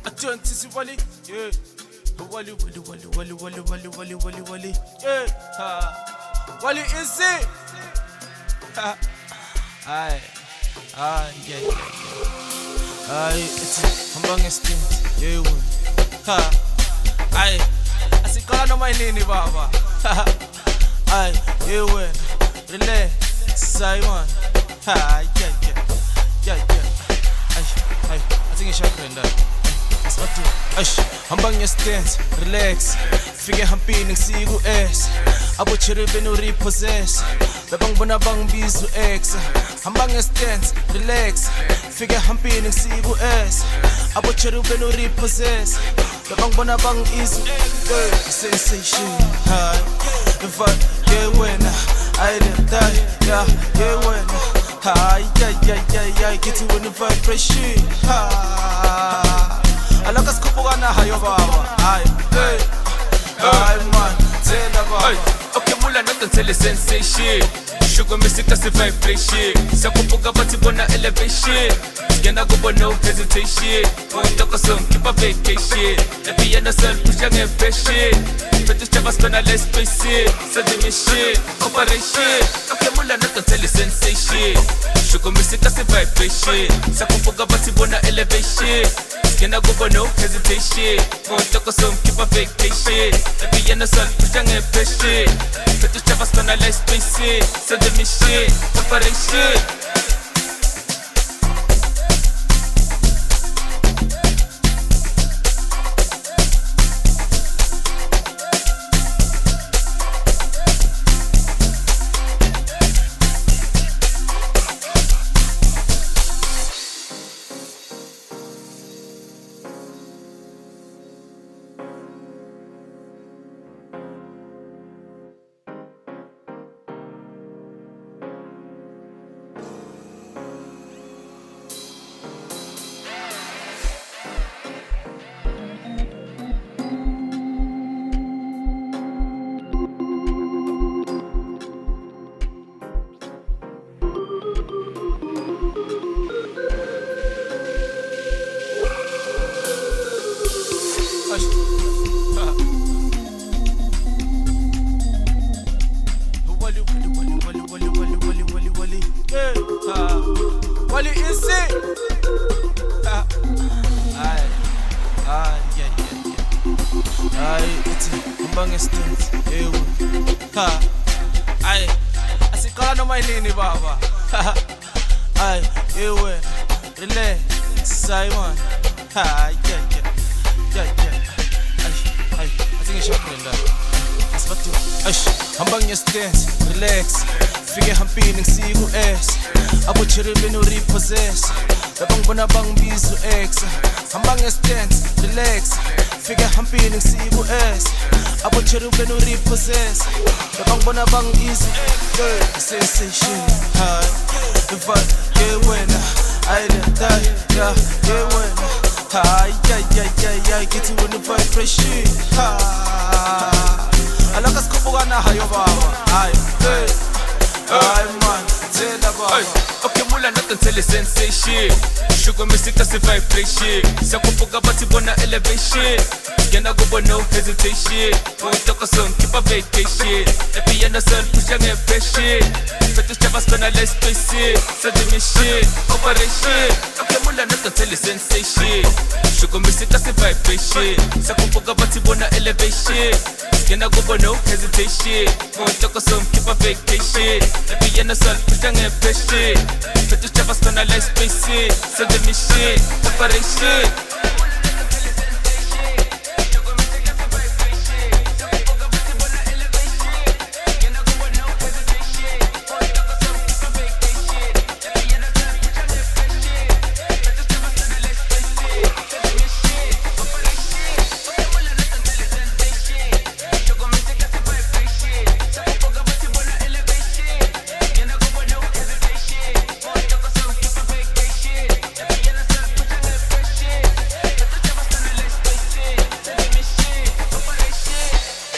Attention, Wally, yeah. Wally, yeah. Wally is it? Aye, yeah. Aye, it's Hambang yeah, aye, I see call no my name, Baba. Aye, yeah, relax, Simon. Yeah. Aye, I think it's your friend. Hambang your stance, relax. Figure hampin ng sigo S. Abo chiribe no repossess. Babang bunabang bizu X. Hambang your stance, relax. Figure hampin ng sigo S. Abo chiribe no repossess. Babang bunabang izu sensation. Hi, if I get when I die, yeah when. Hi, yeah, get you in the vibration. Alakas kupuga na hayo baba. Ay man, tell baba. Okay, mula natin tell sensation. Sugar music kasi vibration. Sa kupuga bati bona elevation. Gana go no hesitation. Punta ko song keep a vacation. Lepi yana son push ang impression. Petus chavas kona less space. Sa dimension, operation. Okay, mula natin tell sensation. Sugar music kasi vibration. Sa kupuga bati bona elevation. Gonna go no hesitation. Punta ko song keep a vacation. Lepi yana son push ang impression. Petus chavas kona less space. Sa dimension, operation. Wally is it? Yeah. Aye, it's Hambang stance, yeah. Aye, I see call no my name, Baba. Aye, yeah, relax, Simon. Yeah. Aye, I think it's your friend. Hambang your stance, relax. Figure hampin ng sigo S. Abo chiribe no repossess. Babang bunabang bizu X. Hambang your stance, relax. Figure hampin ng sigo S. Abo chiribe no repossess. Babang bunabang izu sensation. Hi, if I get when I die, yeah when. Hi, yeah, get you in the vibration. Alakas kupuga na hayo baba. Ay man, tell baba. Okay, mula natin tell sensation. Sugar music kasi vibration. Sa kupuga bati bona elevation. Gana go no hesitation. Punta ko song keep a vacation. Lepi yana son push ang impression. Petus chavas kona less space. Sa dimension, operation. Okay, mula natin tell sensation. Sugar music kasi vibration. Sa kupuga bati bona elevation. Gonna go no hesitation. Punta ko song keep a vacation. Lepi yana son push ang impression. Petus chavas kona less space. Sa dimension, operation.